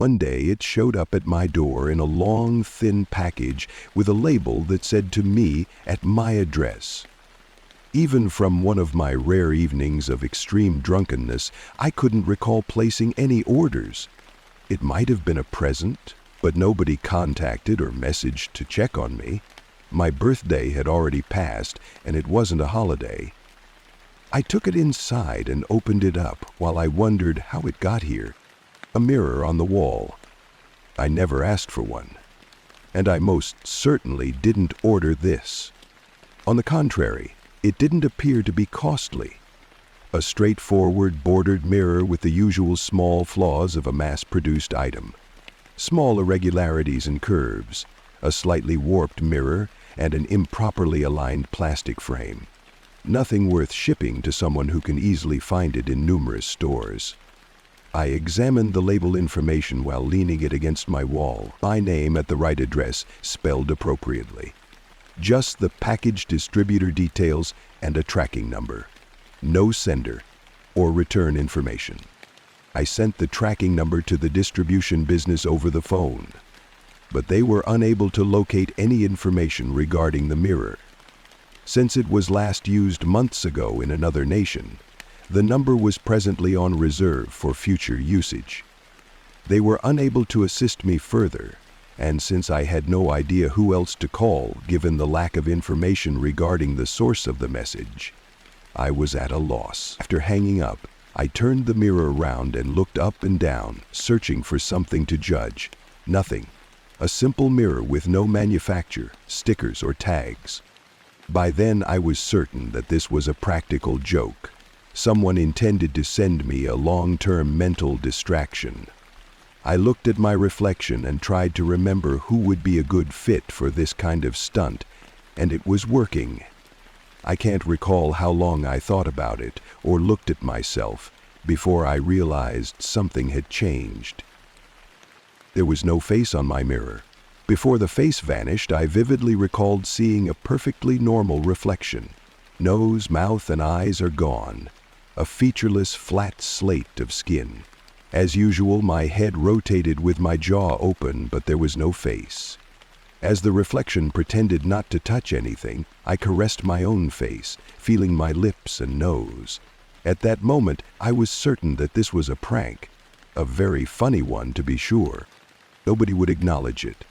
One day it showed up at my door in a long, thin package with a label that said to me at my address. Even from one of my rare evenings of extreme drunkenness, I couldn't recall placing any orders. It might have been a present, but nobody contacted or messaged to check on me. My birthday had already passed, and it wasn't a holiday. I took it inside and opened it up while I wondered how it got here. A mirror on the wall. I never asked for one. And I most certainly didn't order this. On the contrary, it didn't appear to be costly. A straightforward bordered mirror with the usual small flaws of a mass-produced item. Small irregularities and curves, a slightly warped mirror, and an improperly aligned plastic frame. Nothing worth shipping to someone who can easily find it in numerous stores. I examined the label information while leaning it against my wall, my name at the right address, spelled appropriately. Just the package distributor details and a tracking number. No sender or return information. I sent the tracking number to the distribution business over the phone, but they were unable to locate any information regarding the mirror. Since it was last used months ago in another nation, the number was presently on reserve for future usage. They were unable to assist me further, and since I had no idea who else to call given the lack of information regarding the source of the message, I was at a loss. After hanging up, I turned the mirror around and looked up and down, searching for something to judge. Nothing. A simple mirror with no manufacturer, stickers, or tags. By then I was certain that this was a practical joke. Someone intended to send me a long-term mental distraction. I looked at my reflection and tried to remember who would be a good fit for this kind of stunt, and it was working. I can't recall how long I thought about it or looked at myself before I realized something had changed. There was no face on my mirror. Before the face vanished, I vividly recalled seeing a perfectly normal reflection. Nose, mouth, and eyes are gone. A featureless, flat slate of skin. As usual, my head rotated with my jaw open, but there was no face. As the reflection pretended not to touch anything, I caressed my own face, feeling my lips and nose. At that moment, I was certain that this was a prank. A very funny one, to be sure. Nobody would acknowledge it.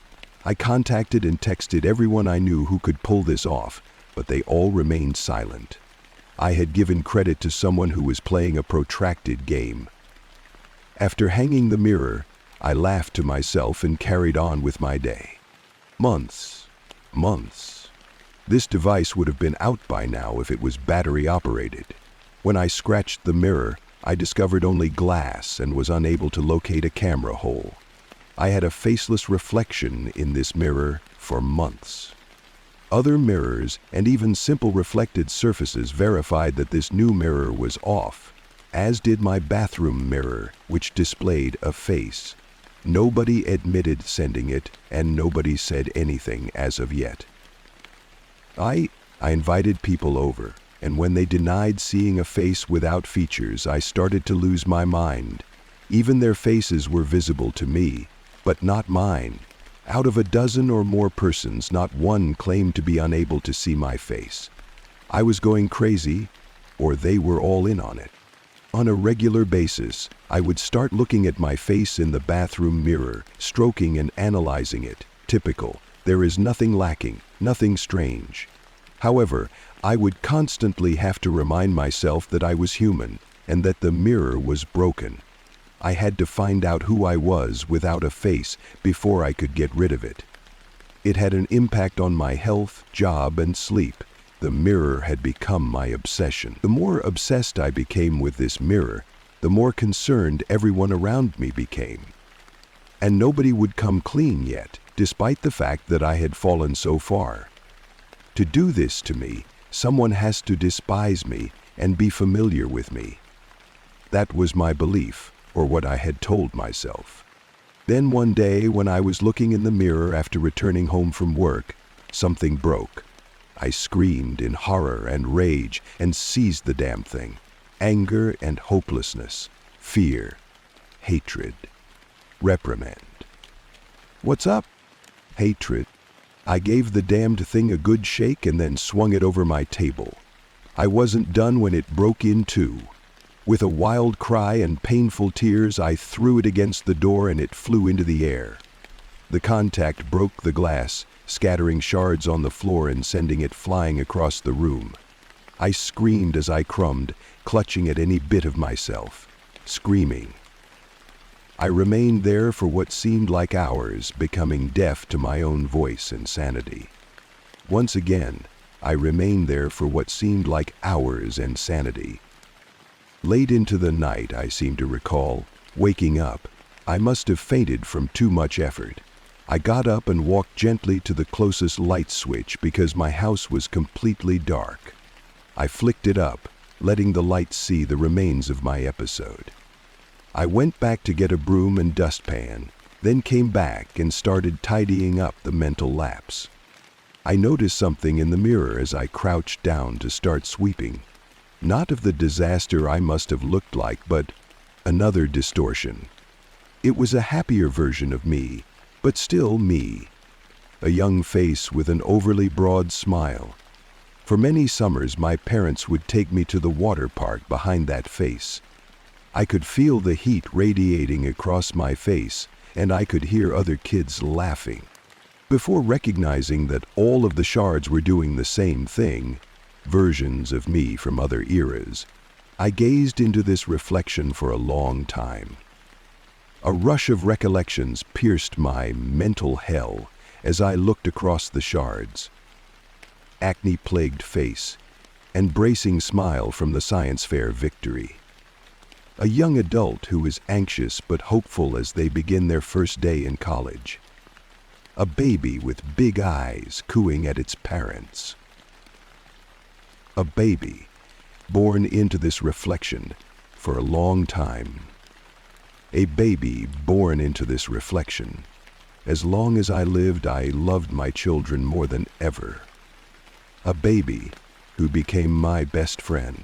I contacted and texted everyone I knew who could pull this off, but they all remained silent. I had given credit to someone who was playing a protracted game. After hanging the mirror, I laughed to myself and carried on with my day. Months. This device would have been out by now if it was battery operated. When I scratched the mirror, I discovered only glass and was unable to locate a camera hole. I had a faceless reflection in this mirror for months. Other mirrors and even simple reflected surfaces verified that this new mirror was off, as did my bathroom mirror, which displayed a face. Nobody admitted sending it, and nobody said anything as of yet. I invited people over, and when they denied seeing a face without features, I started to lose my mind. Even their faces were visible to me, but not mine. Out of a dozen or more persons, not one claimed to be unable to see my face. I was going crazy, or they were all in on it. On a regular basis, I would start looking at my face in the bathroom mirror, stroking and analyzing it. Typical. There is nothing lacking, nothing strange. However, I would constantly have to remind myself that I was human and that the mirror was broken. I had to find out who I was without a face before I could get rid of it. It had an impact on my health, job, and sleep. The mirror had become my obsession. The more obsessed I became with this mirror, the more concerned everyone around me became. And nobody would come clean yet, despite the fact that I had fallen so far. To do this to me, someone has to despise me and be familiar with me. That was my belief, or what I had told myself. Then one day, when I was looking in the mirror after returning home from work, something broke. I screamed in horror and rage and seized the damn thing. Anger and hopelessness, fear, hatred. reprimand. "What's up?" Hatred. I gave the damned thing a good shake and then swung it over my table. I wasn't done when it broke in two. With a wild cry and painful tears, I threw it against the door and it flew into the air. The contact broke the glass, scattering shards on the floor and sending it flying across the room. I screamed as I crumbed, clutching at any bit of myself, screaming. I remained there for what seemed like hours, becoming deaf to my own voice and sanity. Once again, I remained there for what seemed like hours and sanity. Late into the night, I seem to recall, waking up. I must have fainted from too much effort. I got up and walked gently to the closest light switch because my house was completely dark. I flicked it up, letting the light see the remains of my episode. I went back to get a broom and dustpan, then came back and started tidying up the mental lapse. I noticed something in the mirror as I crouched down to start sweeping. Not of the disaster I must have looked like, but another distortion. It was a happier version of me, but still me. A young face with an overly broad smile. For many summers, my parents would take me to the water park behind that face. I could feel the heat radiating across my face, and I could hear other kids laughing. Before recognizing that all of the shards were doing the same thing, versions of me from other eras, I gazed into this reflection for a long time. A rush of recollections pierced my mental hell as I looked across the shards. Acne-plagued face, and bracing smile from the science fair victory. A young adult who is anxious but hopeful as they begin their first day in college. A baby with big eyes cooing at its parents. A baby born into this reflection for a long time. A baby born into this reflection. As long as I lived, I loved my children more than ever. A baby who became my best friend.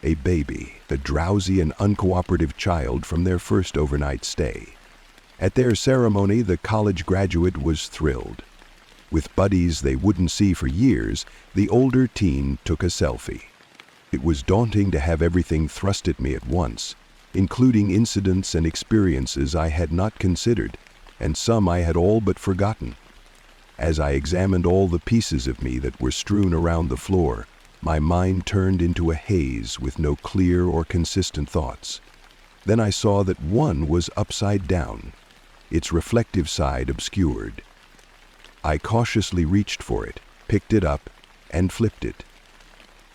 A baby, a drowsy and uncooperative child from their first overnight stay. At their ceremony, the college graduate was thrilled. With buddies they wouldn't see for years, the older teen took a selfie. It was daunting to have everything thrust at me at once, including incidents and experiences I had not considered, and some I had all but forgotten. As I examined all the pieces of me that were strewn around the floor, my mind turned into a haze with no clear or consistent thoughts. Then I saw that one was upside down, its reflective side obscured. I cautiously reached for it, picked it up, and flipped it.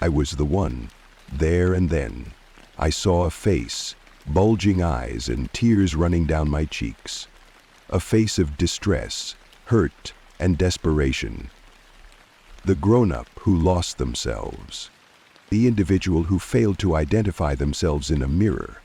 I was the one, there and then. I saw a face, bulging eyes and tears running down my cheeks. A face of distress, hurt, and desperation. The grown-up who lost themselves. The individual who failed to identify themselves in a mirror.